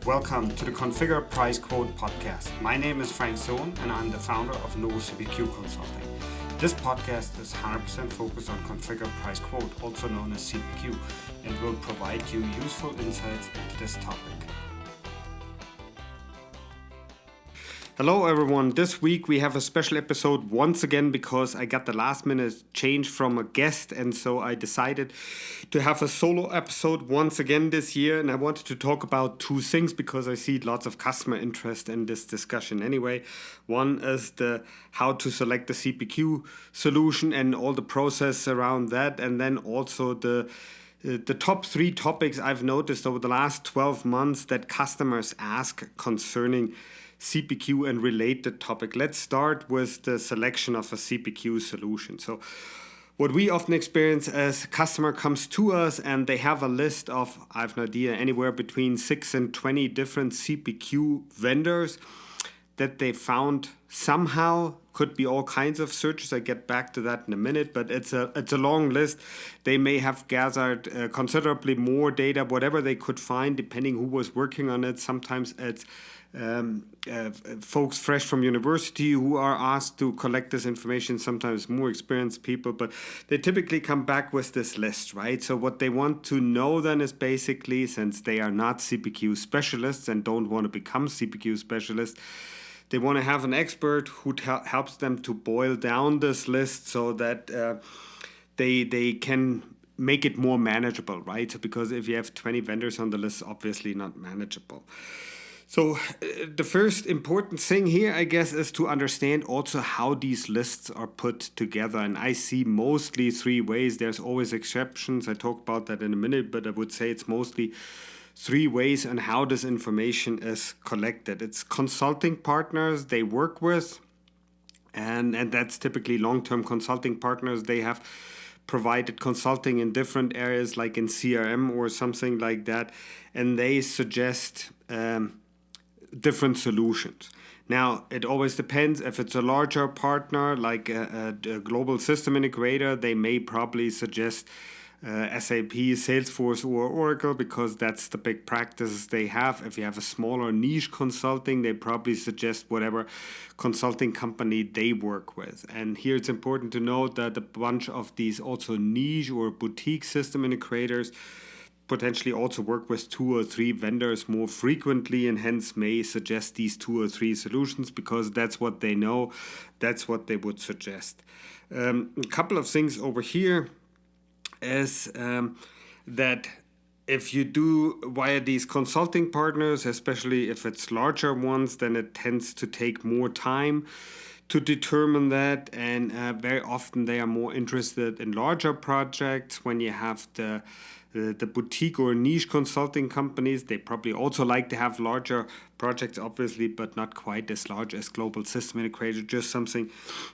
Welcome to the Configure Price Quote podcast. My name is Frank Sohn and I'm the founder of Novus CPQ Consulting. This podcast is 100% focused on Configure Price Quote, also known as CPQ, and will provide you useful insights into this topic. Hello everyone, this week we have a special episode once again because I got the last minute change from a guest, and so I decided to have a solo episode once again this year, and I wanted to talk about two things because I see lots of customer interest in this discussion anyway. One is the how to select the CPQ solution and all the process around that, and then also the top three topics I've noticed over the last 12 months that customers ask concerning CPQ and related topic. Let's start with the selection of a CPQ solution. So what we often experience as a customer comes to us and they have a list of, I have an idea, anywhere between 6 and 20 different CPQ vendors that they found somehow. Could be all kinds of searches. I get back to that in a minute, but it's a long list. They may have gathered considerably more data, whatever they could find, depending who was working on it. Sometimes it's folks fresh from university who are asked to collect this information, sometimes more experienced people, but they typically come back with this list, right? So what they want to know then is basically, since they are not CPQ specialists and don't want to become CPQ specialists, they want to have an expert who helps them to boil down this list so that they can make it more manageable, right? So because if you have 20 vendors on the list, obviously not manageable. So the first important thing here, I guess, is to understand also how these lists are put together. And I see mostly three ways. There's always exceptions. I talk about that in a minute, but I would say it's mostly three ways on how this information is collected. It's consulting partners they work with, and that's typically long-term consulting partners. They have provided consulting in different areas like in CRM or something like that, and they suggest different solutions. Now, it always depends. If it's a larger partner like a global system integrator, they may probably suggest SAP, Salesforce, or Oracle because that's the big practices they have. If you have a smaller niche consulting, they probably suggest whatever consulting company they work with. And here it's important to note that a bunch of these also niche or boutique system integrators potentially also work with 2 or 3 vendors more frequently and hence may suggest these 2 or 3 solutions because that's what they know, that's what they would suggest. A couple of things over here is that if you do via these consulting partners, especially if it's larger ones, then it tends to take more time to determine that, and very often they are more interested in larger projects. When you have the boutique or niche consulting companies, they probably also like to have larger projects, obviously, but not quite as large as global system integrator, just something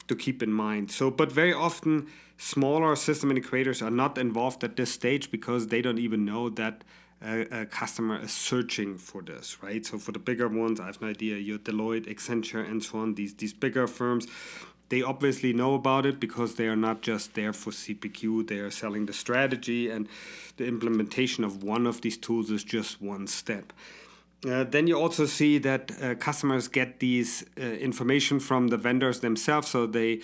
to keep in mind. So, but very often smaller system integrators are not involved at this stage because they don't even know that a customer is searching for this, right? So for the bigger ones, I have an idea, your Deloitte, Accenture, and so on, these bigger firms, they obviously know about it because they are not just there for CPQ, they are selling the strategy, and the implementation of one of these tools is just one step. Then you also see that customers get these information from the vendors themselves, so they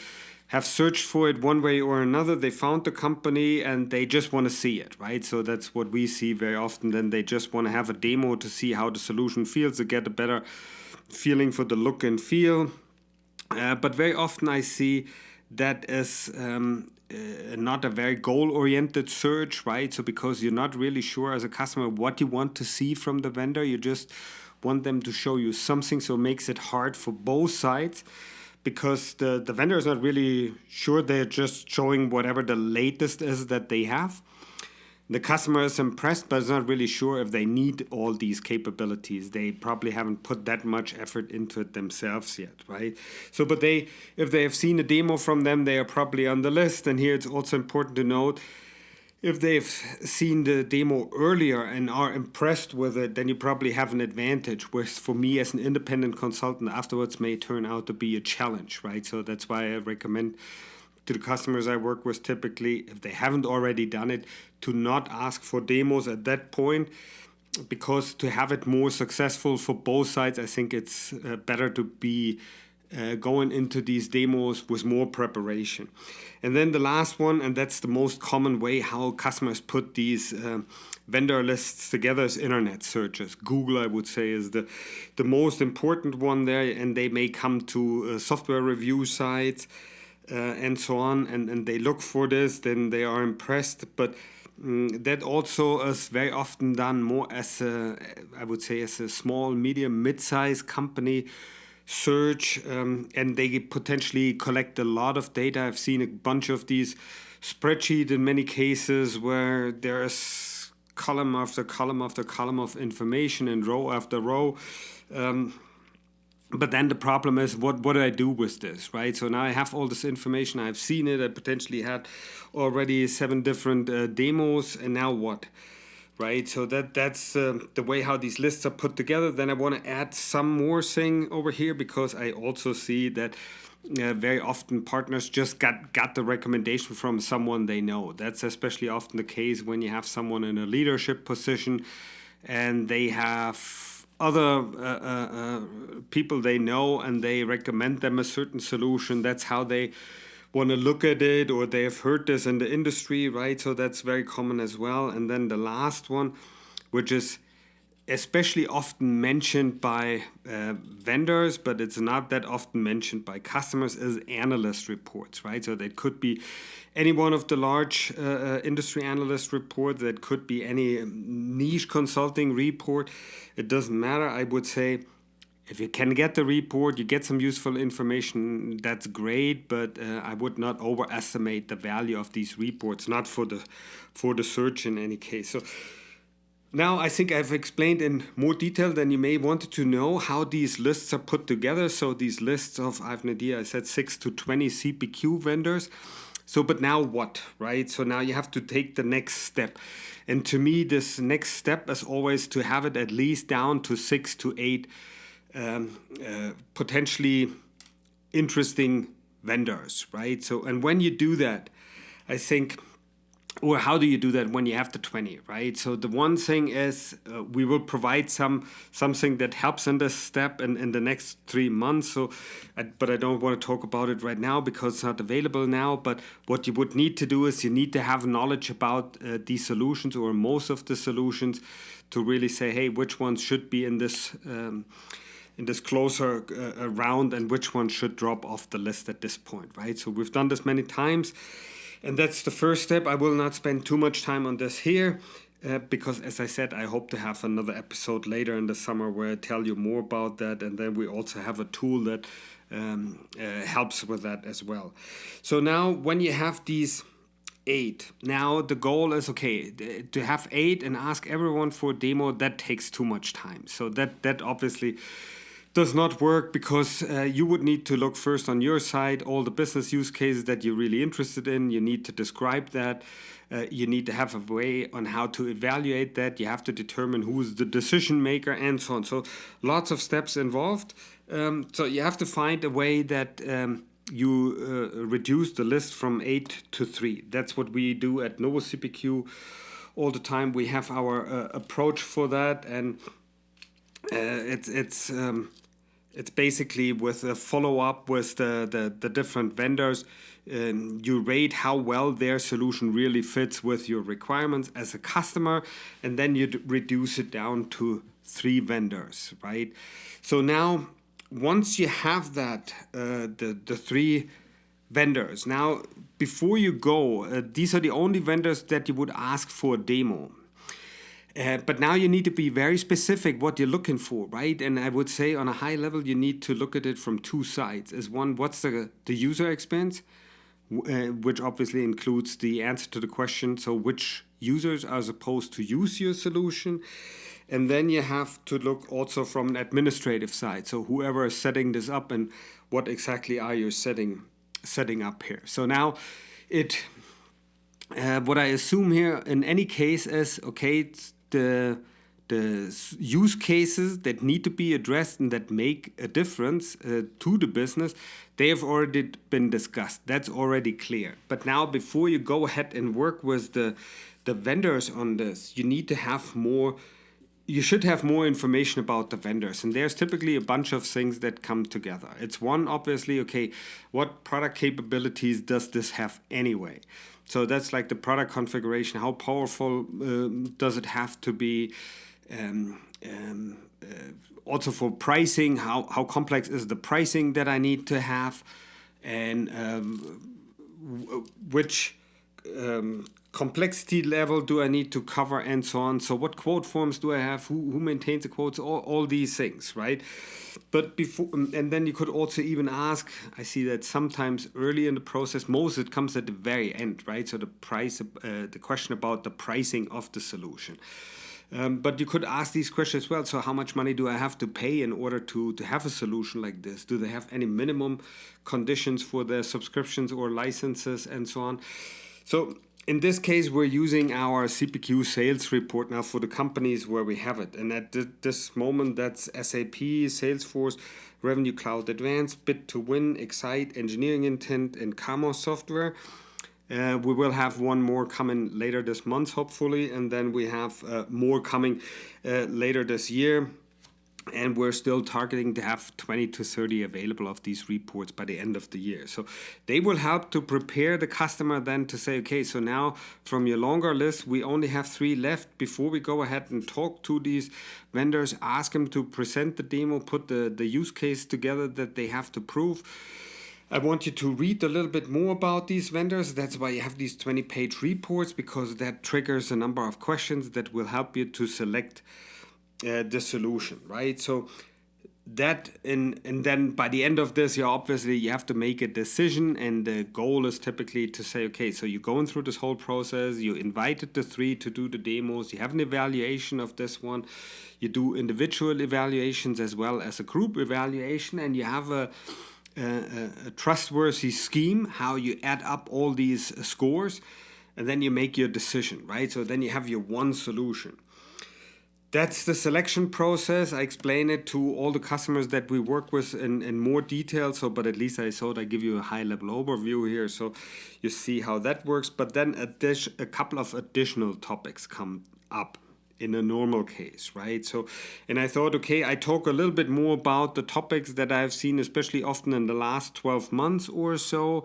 have searched for it one way or another. They found the company and they just want to see it, right? So that's what we see very often. Then they just want to have a demo to see how the solution feels, to get a better feeling for the look and feel. But very often I see that is not a very goal-oriented search, right? So because you're not really sure as a customer what you want to see from the vendor, you just want them to show you something, so it makes it hard for both sides because the vendor is not really sure. They're just showing whatever the latest is that they have. The customer is impressed, but is not really sure if they need all these capabilities. They probably haven't put that much effort into it themselves yet, right? So, but if they have seen a demo from them, they are probably on the list. And here it's also important to note, if they've seen the demo earlier and are impressed with it, then you probably have an advantage, which for me as an independent consultant afterwards may turn out to be a challenge, right? So that's why I recommend to the customers I work with typically, if they haven't already done it, to not ask for demos at that point, because to have it more successful for both sides, I think it's better to be going into these demos with more preparation. And then the last one, and that's the most common way how customers put these vendor lists together, is internet searches. Google, I would say, is the most important one there, and they may come to software review sites and so on, and they look for this, then they are impressed. But that also is very often done more as I would say, as a small, medium, mid-sized company search, and they potentially collect a lot of data. I've seen a bunch of these spreadsheets in many cases where there's column after column after column of information and row after row. But then the problem is, what do I do with this, right? So now I have all this information, I've seen it, I potentially had already 7 different demos, and now what, right? So that's the way how these lists are put together. Then I want to add some more thing over here, because I also see that very often partners just got the recommendation from someone they know. That's especially often the case when you have someone in a leadership position and they have other people they know and they recommend them a certain solution. That's how they want to look at it, or they have heard this in the industry, right? So that's very common as well. And then the last one, which is especially often mentioned by vendors, but it's not that often mentioned by customers, is analyst reports, right? So that could be any one of the large industry analyst reports. That could be any niche consulting report. It doesn't matter. I would say if you can get the report, you get some useful information, that's great, but I would not overestimate the value of these reports, not for the search in any case. So now I think I've explained in more detail than you may wanted to know how these lists are put together. So these lists of, I have an idea, I said 6 to 20 CPQ vendors. So, but now what, right? So now you have to take the next step. And to me, this next step is always to have it at least down to 6 to 8 potentially interesting vendors, right? So, and when you do that, I think, or how do you do that when you have the 20, right? So the one thing is we will provide something that helps in this step in the next 3 months. So, but I don't want to talk about it right now because it's not available now. But what you would need to do is you need to have knowledge about these solutions, or most of the solutions, to really say, hey, which ones should be in this closer round and which one should drop off the list at this point, right? So we've done this many times. And that's the first step. I will not spend too much time on this here because, as I said, I hope to have another episode later in the summer where I tell you more about that. And then we also have a tool that helps with that as well. So now when you have these 8, now the goal is, okay, to have 8 and ask everyone for a demo, that takes too much time. So that obviously does not work, because you would need to look first on your side, all the business use cases that you're really interested in. You need to describe that. You need to have a way on how to evaluate that. You have to determine who is the decision maker and so on. So lots of steps involved. So you have to find a way that you reduce the list from 8 to 3. That's what we do at Novus CPQ all the time. We have our approach for that, and it's basically with a follow-up with the different vendors. You rate how well their solution really fits with your requirements as a customer, and then you reduce it down to 3 vendors, right? So now, once you have that, the 3 vendors, now before you go, these are the only vendors that you would ask for a demo. But now you need to be very specific what you're looking for, right? And I would say on a high level, you need to look at it from 2 sides. As one, what's the user experience, which obviously includes the answer to the question. So which users are supposed to use your solution? And then you have to look also from an administrative side. So whoever is setting this up, and what exactly are you setting up here? So now what I assume here in any case is, okay, the use cases that need to be addressed and that make a difference to the business, they have already been discussed. That's already clear. But now, before you go ahead and work with the vendors on this, you need to have more you should have more information about the vendors, and there's typically a bunch of things that come together. It's one, obviously, okay, what product capabilities does this have anyway? So that's like the product configuration. How powerful does it have to be? Also for pricing, how complex is the pricing that I need to have, and which complexity level do I need to cover, and so on. So what quote forms do I have? Who maintains the quotes? All these things, right? But before, and then you could also even ask, I see that sometimes early in the process, most it comes at the very end, right? So the price, the question about the pricing of the solution. But you could ask these questions as well. So how much money do I have to pay in order to have a solution like this? Do they have any minimum conditions for their subscriptions or licenses and so on? So in this case, we're using our CPQ sales report now for the companies where we have it. And at this moment, that's SAP, Salesforce, Revenue Cloud Advanced, Bid to Win, Xait, Engineering Intent, and Camos software. We will have one more coming later this month, hopefully, and then we have more coming later this year. And we're still targeting to have 20 to 30 available of these reports by the end of the year. So they will help to prepare the customer then to say, okay, so now from your longer list, we only have 3 left. Before we go ahead and talk to these vendors, ask them to present the demo, put the use case together that they have to prove. I want you to read a little bit more about these vendors. That's why you have these 20-page reports, because that triggers a number of questions that will help you to select the solution, right? So that, and then by the end of this, you have to make a decision, and the goal is typically to say, okay, so you're going through this whole process, you invited the 3 to do the demos, you have an evaluation of this one, you do individual evaluations as well as a group evaluation, and you have a trustworthy scheme, how you add up all these scores, and then you make your decision, right? So then you have your one solution. That's the selection process. I explain it to all the customers that we work with in more detail. So, but at least I thought I give you a high-level overview here, so you see how that works. But then a couple of additional topics come up in a normal case, right? So, and I thought, okay, I talk a little bit more about the topics that I've seen, especially often in the last 12 months or so,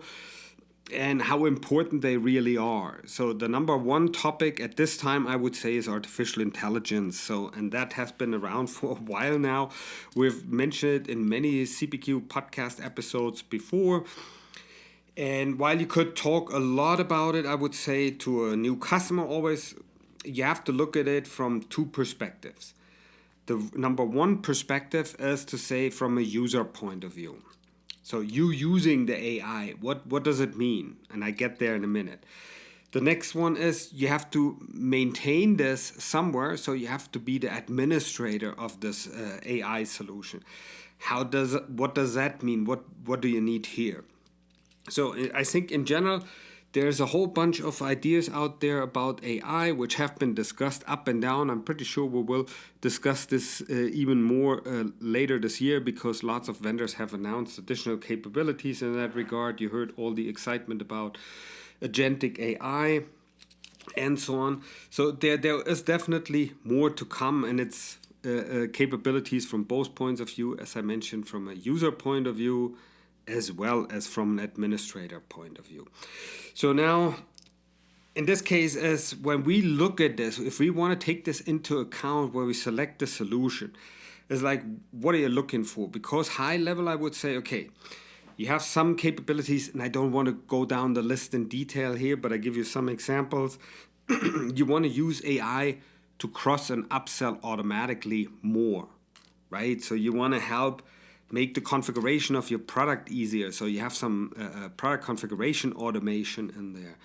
and how important they really are. So the number one topic at this time, I would say, is artificial intelligence. So, and that has been around for a while now. We've mentioned it in many CPQ podcast episodes before. And while you could talk a lot about it, I would say to a new customer, always, you have to look at it from 2 perspectives. The number one perspective is to say from a user point of view. So you using the AI, what does it mean? And I get there in a minute. The next one is you have to maintain this somewhere, so you have to be the administrator of this AI solution. What does that mean? What do you need here? So I think in general, there's a whole bunch of ideas out there about AI which have been discussed up and down. I'm pretty sure we will discuss this even more later this year, because lots of vendors have announced additional capabilities in that regard. You heard all the excitement about agentic AI and so on. So there is definitely more to come, and it's capabilities from both points of view, as I mentioned, from a user point of view, as well as from an administrator point of view. So now, in this case, as when we look at this, if we want to take this into account where we select the solution, it's like, what are you looking for? Because high level, I would say, okay, you have some capabilities, and I don't want to go down the list in detail here, but I give you some examples. You want to use AI to cross and upsell automatically more, right? So you want to help make the configuration of your product easier. So you have some product configuration automation in there.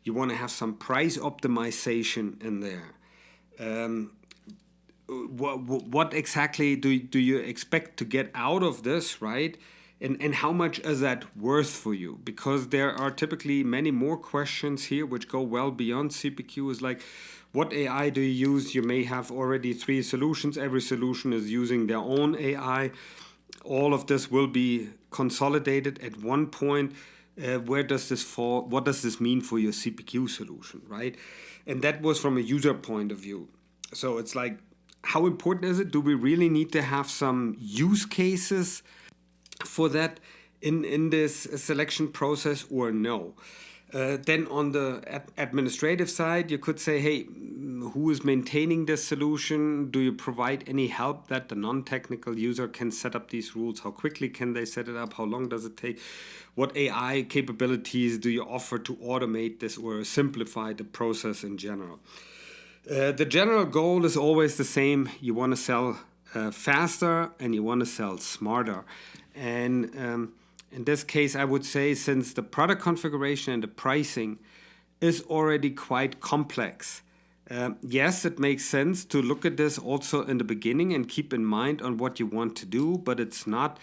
You want to have some price optimization in there. What exactly do you expect to get out of this, right? And how much is that worth for you? Because there are typically many more questions here which go well beyond CPQ. Is like, what AI do you use? You may have already 3 solutions. Every solution is using their own AI. All of this will be consolidated at one point. Where does this fall? What does this mean for your CPQ solution, right? And that was from a user point of view. So it's like, how important is it? Do we really need to have some use cases for that in this selection process or no? Then on the administrative side, you could say, hey, who is maintaining this solution? Do you provide any help that the non-technical user can set up these rules? How quickly can they set it up? How long does it take? What AI capabilities do you offer to automate this or simplify the process in general? The general goal is always the same. You want to sell faster and you want to sell smarter. And in this case, I would say, since the product configuration and the pricing is already quite complex, yes, it makes sense to look at this also in the beginning and keep in mind on what you want to do, but it's not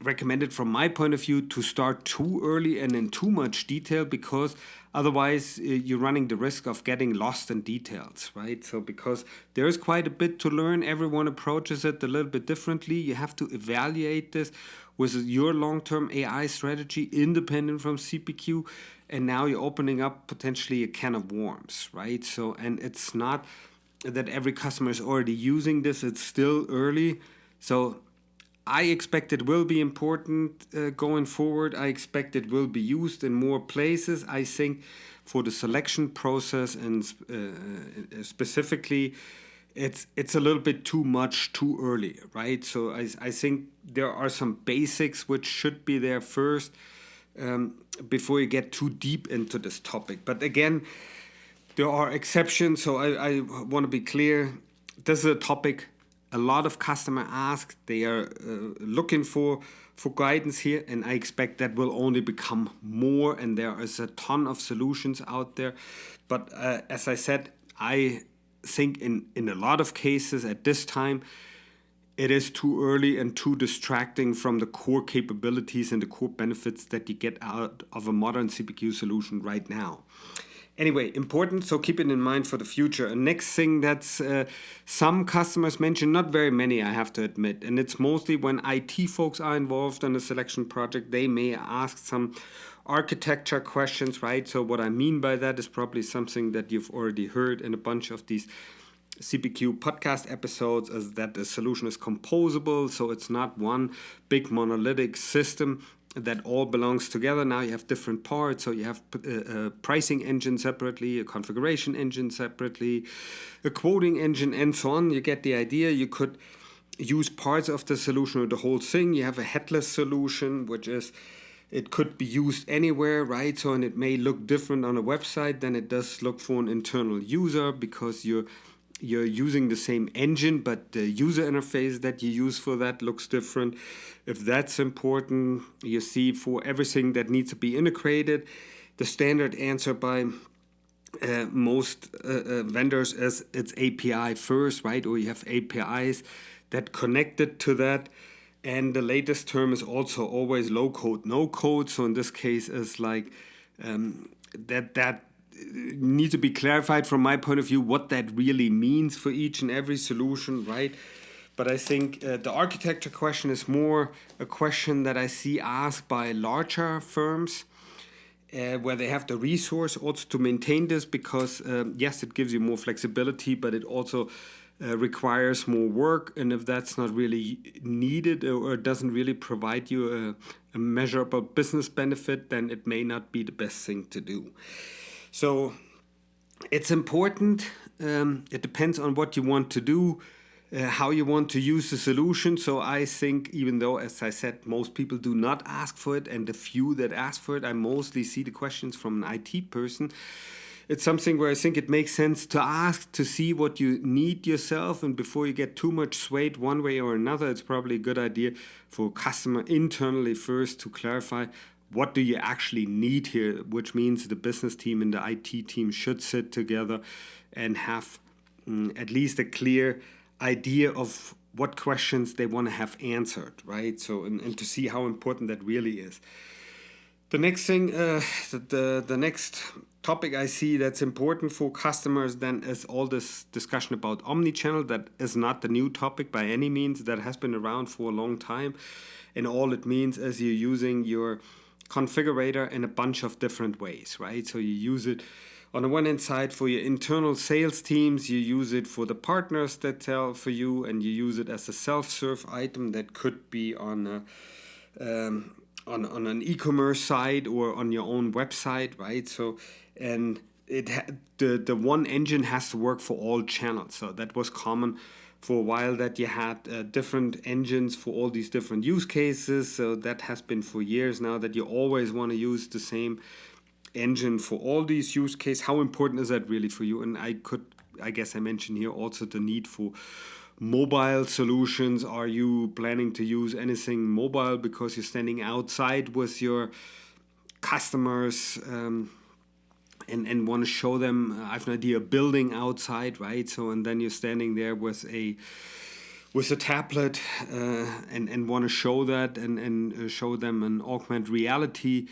recommended from my point of view to start too early and in too much detail, because otherwise you're running the risk of getting lost in details, right? So because there is quite a bit to learn, everyone approaches it a little bit differently. You have to evaluate this with your long-term AI strategy independent from CPQ, and now you're opening up potentially a can of worms, right? So, and it's not that every customer is already using this, it's still early. So I expect it will be important going forward. I expect it will be used in more places. I think for the selection process and specifically, it's a little bit too much too early, right? So I think there are some basics which should be there first before you get too deep into this topic. But again, there are exceptions, so I want to be clear. This is a topic a lot of customers ask. They are looking for guidance here, and I expect that will only become more, and there is a ton of solutions out there. But as I said, I think in a lot of cases at this time, it is too early and too distracting from the core capabilities and the core benefits that you get out of a modern CPQ solution right now. Anyway, important, so keep it in mind for the future. And next thing that's some customers mention, not very many, I have to admit, and it's mostly when IT folks are involved in a selection project, they may ask some architecture questions, right? So what I mean by that is probably something that you've already heard in a bunch of these CPQ podcast episodes, is that the solution is composable, so it's not one big monolithic system that all belongs together. Now you have different parts, so you have a pricing engine separately, a configuration engine separately, a quoting engine, and so on. You get the idea. You could use parts of the solution or the whole thing. You have a headless solution, which is, it could be used anywhere, right? So, and it may look different on a website than it does look for an internal user, because you're using the same engine, but the user interface that you use for that looks different. If that's important, you see, for everything that needs to be integrated, the standard answer by most vendors is it's API first, right? Or you have APIs that connected to that. And the latest term is also always low code, no code. So in this case, is like that needs to be clarified from my point of view what that really means for each and every solution, right? But I think the architecture question is more a question that I see asked by larger firms where they have the resource also to maintain this, because yes, it gives you more flexibility, but it also requires more work. And if that's not really needed or doesn't really provide you a measurable business benefit, then it may not be the best thing to do. So it's important. It depends on what you want to do, how you want to use the solution. So I think, even though, as I said, most people do not ask for it, and the few that ask for it, I mostly see the questions from an IT person. It's something where I think it makes sense to ask, to see what you need yourself, and before you get too much swayed one way or another, it's probably a good idea for a customer internally first to clarify what do you actually need here, which means the business team and the IT team should sit together and have at least a clear idea of what questions they want to have answered, right? So, and to see how important that really is. The next thing, the next topic I see that's important for customers then is all this discussion about omni-channel. That is not the new topic by any means. That has been around for a long time. And all it means is you're using your configurator in a bunch of different ways, right? So you use it on the one hand side, for your internal sales teams, you use it for the partners that sell for you, and you use it as a self-serve item that could be on an e-commerce site or on your own website, right? So, and the one engine has to work for all channels. So that was common for a while, that you had different engines for all these different use cases. So that has been for years now, that you always want to use the same engine for all these use cases. How important is that really for you? And I guess I mentioned here also the need for mobile solutions. Are you planning to use anything mobile because you're standing outside with your customers and want to show them, I have an idea, a building outside, right? So, and then you're standing there with a tablet and want to show that and show them an augmented reality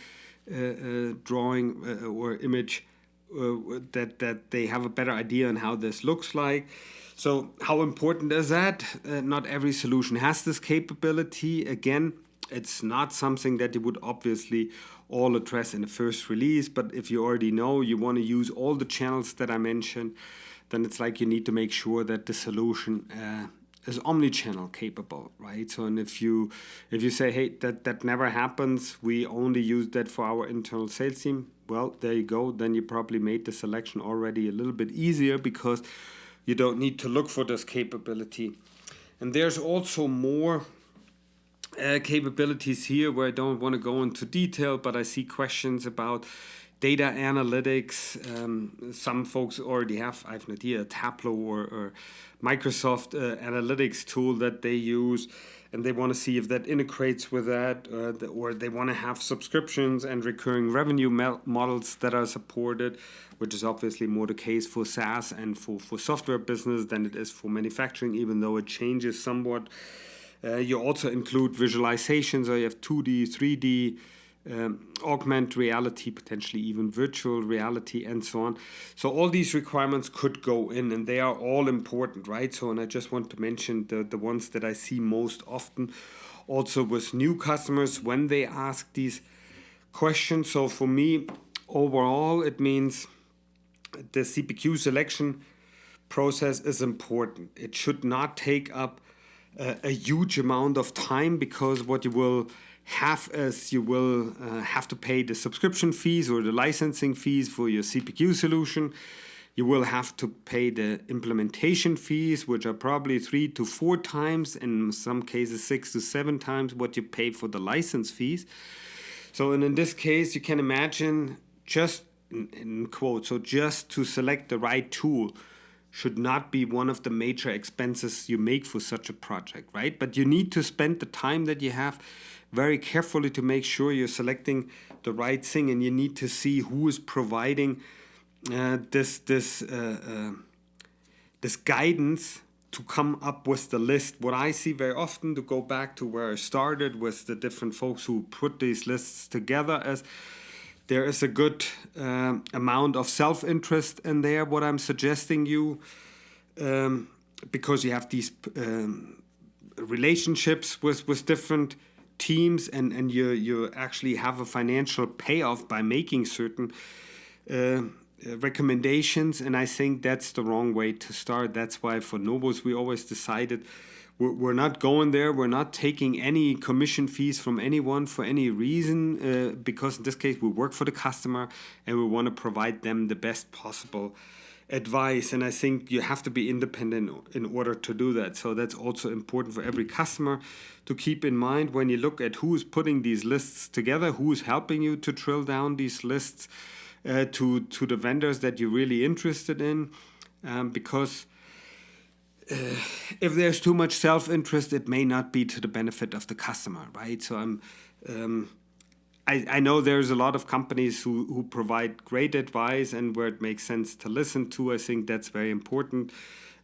drawing or image that they have a better idea on how this looks like. So how important is that? Not every solution has this capability. Again, it's not something that you would obviously all address in the first release, but if you already know you want to use all the channels that I mentioned, then it's like you need to make sure that the solution is omni-channel capable, right? So, and if you say, hey, that never happens, we only use that for our internal sales team, well, there you go. Then you probably made the selection already a little bit easier, because you don't need to look for this capability. And there's also more capabilities here where I don't want to go into detail, but I see questions about data analytics. Some folks already have, I have an idea, a Tableau or Microsoft analytics tool that they use, and they want to see if that integrates with that, or they want to have subscriptions and recurring revenue models that are supported, which is obviously more the case for SaaS and for software business than it is for manufacturing, even though it changes somewhat. You also include visualizations, so you have 2D, 3D, augmented reality, potentially even virtual reality, and so on. So all these requirements could go in, and they are all important, right? So, and I just want to mention the ones that I see most often also with new customers when they ask these questions. So for me, overall, it means the CPQ selection process is important. It should not take up a huge amount of time, because what you will have is you will have to pay the subscription fees or the licensing fees for your CPQ solution. You will have to pay the implementation fees, which are probably 3 to 4 times, in some cases 6 to 7 times what you pay for the license fees. So, and in this case, you can imagine, just in quote, so just to select the right tool should not be one of the major expenses you make for such a project, right? But you need to spend the time that you have very carefully to make sure you're selecting the right thing, and you need to see who is providing this guidance to come up with the list. What I see very often, to go back to where I started with the different folks who put these lists together, is there is a good amount of self-interest in there, what I'm suggesting you, because you have these relationships with different teams, and you actually have a financial payoff by making certain recommendations. And I think that's the wrong way to start. That's why for Novus we always decided we're not going there. We're not taking any commission fees from anyone for any reason, because in this case we work for the customer and we want to provide them the best possible advice. And I think you have to be independent in order to do that. So that's also important for every customer to keep in mind when you look at who is putting these lists together, who is helping you to drill down these lists to the vendors that you're really interested in, because if there's too much self-interest, it may not be to the benefit of the customer, right? So I know there's a lot of companies who provide great advice and where it makes sense to listen to. I think that's very important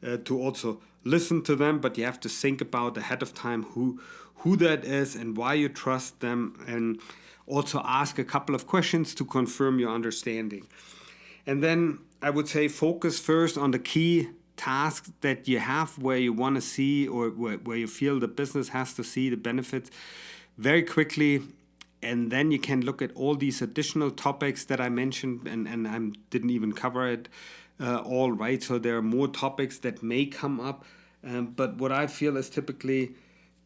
to also listen to them, but you have to think about ahead of time who that is and why you trust them, and also ask a couple of questions to confirm your understanding. And then I would say focus first on the key tasks that you have where you want to see, or where you feel the business has to see the benefits very quickly And then you can look at all these additional topics that I mentioned, and I didn't even cover it all, right? So there are more topics that may come up. But what I feel is typically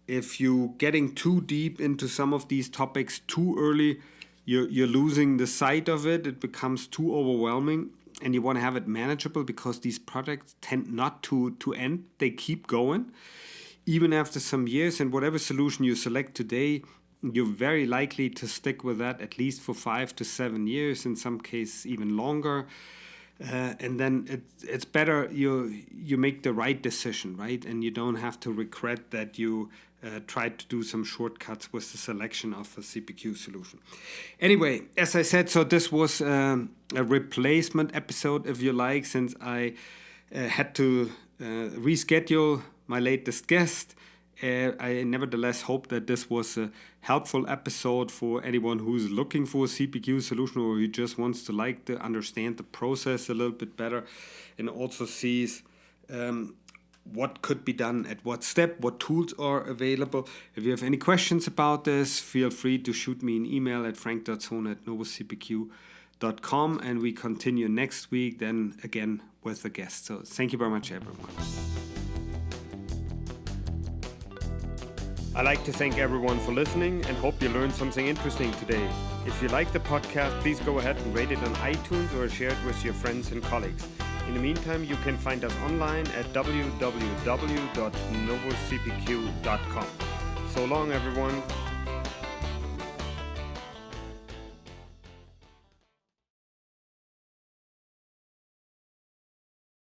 if you're getting too deep into some of these topics too early, you're losing the sight of it. It becomes too overwhelming, and you want to have it manageable because these projects tend not to end. They keep going even after some years, and whatever solution you select today, you're very likely to stick with that at least for 5 to 7 years, in some cases even longer. And then it's better you make the right decision, right? And you don't have to regret that you tried to do some shortcuts with the selection of a CPQ solution. Anyway, as I said, so this was a replacement episode, if you like, since I had to reschedule my latest guest. I nevertheless hope that this was a helpful episode for anyone who's looking for a CPQ solution or who just wants to understand the process a little bit better and also sees what could be done at what step, what tools are available. If you have any questions about this, feel free to shoot me an email at frank.zone@novuscpq.com, and we continue next week then again with a guest. So thank you very much, everyone. I'd like to thank everyone for listening and hope you learned something interesting today. If you like the podcast, please go ahead and rate it on iTunes or share it with your friends and colleagues. In the meantime, you can find us online at www.novuscpq.com. So long, everyone.